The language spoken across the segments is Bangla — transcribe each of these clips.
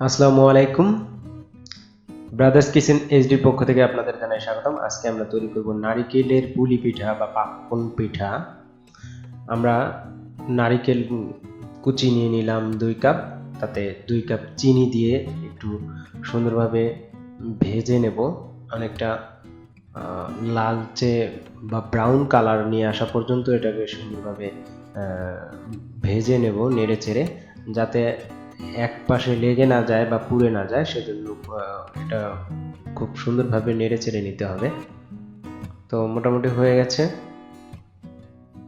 আসসালামু আলাইকুম। ব্রাদার্স কিচেন এইচডির পক্ষ থেকে আপনাদের জানাই স্বাগতম। আজকে আমরা তৈরি করব নারিকেলের পুলি পিঠা বা পাক্কন পিঠা। আমরা নারিকেল কুচি নিয়ে নিলাম 2 কাপ, তাতে 2 কাপ চিনি দিয়ে একটু সুন্দরভাবে ভেজে নেব। অনেকটা লালচে বা ব্রাউন কালার নিয়ে আসা পর্যন্ত এটাকে সুন্দরভাবে ভেজে নেব নেড়ে চেড়ে, যাতে এক পাশে লেগে না যায় বা পুড়ে না যায়, সেজন্য এটা খুব সুন্দরভাবে নেড়ে চেড়ে নিতে হবে। তো মোটামুটি হয়ে গেছে।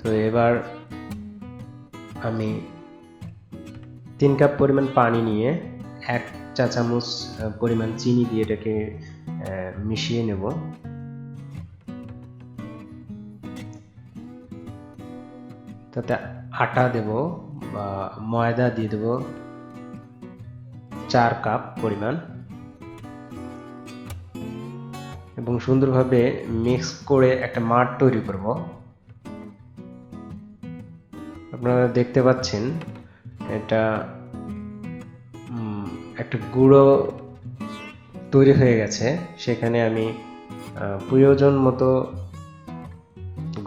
তো এবার আমি 3 কাপ পরিমাণ পানি নিয়ে 1 চা চামচ পরিমাণ চিনি দিয়ে এটাকে মিশিয়ে নেব। তাতে আটা দেব বা ময়দা দিয়ে দেব 4 কাপ পরিমাণ এবং সুন্দরভাবে মিক্স করে একটা মাঠ তৈরি করব। আপনারা দেখতে পাচ্ছেন এটা একটা গুঁড়ো তৈরি হয়ে গেছে। সেখানে আমি প্রয়োজন মতো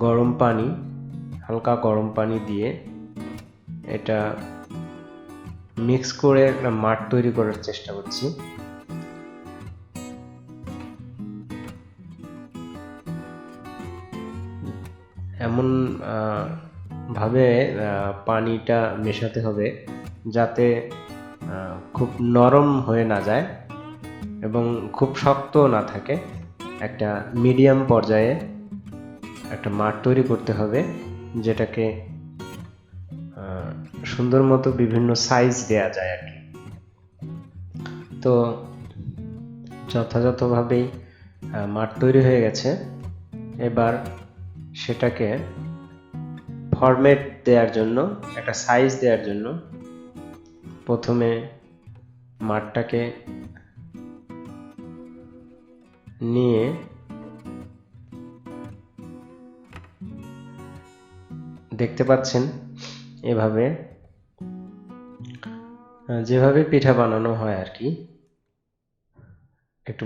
গরম পানি, হালকা গরম পানি দিয়ে এটা মিক্স করে একটা মাঠ তৈরি করার চেষ্টা করছি। এমন ভাবে পানিটা মেশাতে হবে যাতে খুব নরম হয়ে না যায় এবং খুব শক্ত না থাকে। একটা মিডিয়াম পর্যায়ে একটা মাঠ তৈরি করতে হবে, যেটাকে সুন্দর মতো বিভিন্ন সাইজ দেয়া যায় আর কি। তো যথাযথভাবেই মাঠ তৈরি হয়ে গেছে। এবার সেটাকে ফরম্যাট দেওয়ার জন্য, একটা সাইজ দেওয়ার জন্য প্রথমে মাঠটাকে নিয়ে দেখতে পাচ্ছেন এভাবে, যেভাবে পিঠা বানানো হয় আর কি, একটু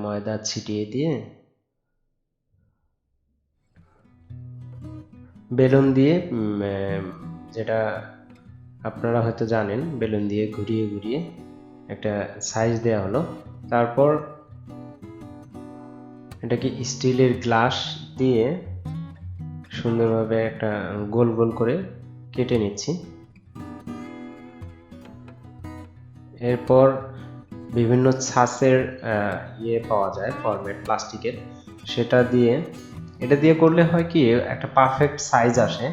ময়দা ছিটিয়ে দিয়ে বেলুন দিয়ে, যেটা আপনারা হয়তো জানেন, বেলুন দিয়ে ঘুরিয়ে ঘুরিয়ে একটা সাইজ দেওয়া হলো। তারপর এটাকে স্টিলের গ্লাস দিয়ে সুন্দরভাবে একটা গোল গোল করে কেটে নিচ্ছি। এরপর বিভিন্ন ছাঁচের পাওয়া যায় ফরম্যাট প্লাস্টিকের, এটা দিয়ে করলে হয় কি, একটা পারফেক্ট সাইজ আসে।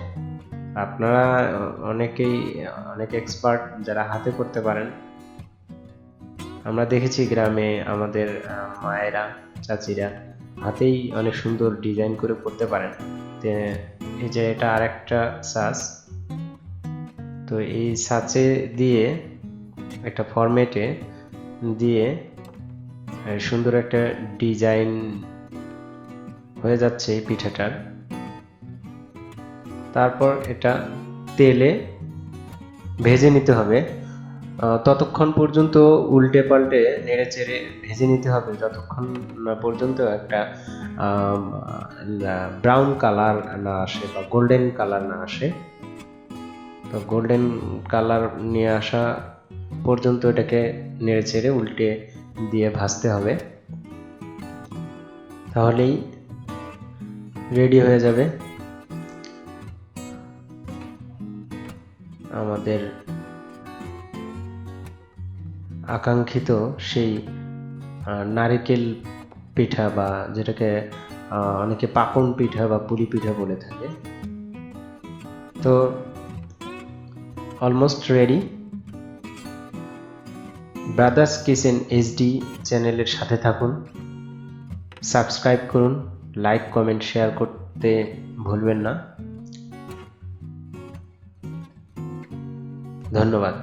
আপনারা অনেক এক্সপার্ট যারা হাতে করতে পারেন, আমরা দেখেছি গ্রামে আমাদের মায়েরা, চাচিরা হাতেই অনেক সুন্দর ডিজাইন করে করতে পারেন। এই যে এটা আরেকটা ছাঁচ, তো এই ছাঁচে দিয়ে একটা ফরম্যাটে দিয়ে সুন্দর একটা ডিজাইন হয়ে যাচ্ছে এই পিঠাটার। তারপর এটা তেলে ভেজে নিতে হবে। ততক্ষণ পর্যন্ত উল্টে পাল্টে নেড়ে চেড়ে ভেজে নিতে হবে যতক্ষণ পর্যন্ত একটা ব্রাউন কালার না আসে বা গোল্ডেন কালার না আসে। তো গোল্ডেন কালার নিয়ে আসা পর্যন্ত এটাকে নেড়ে চেড়ে উল্টে দিয়ে ভাজতে হবে, তাহলেই রেডি হয়ে যাবে আমাদের আকাঙ্ক্ষিত সেই নারিকেল পিঠা, বা যেটাকে অনেকে পাকন পিঠা বা পুলি পিঠা বলে থাকে। তো almost ready. Brothers kitchen HD চ্যানেলের সাথে থাকুন, সাবস্ক্রাইব করুন, লাইক কমেন্ট শেয়ার করতে ভুলবেন না। ধন্যবাদ।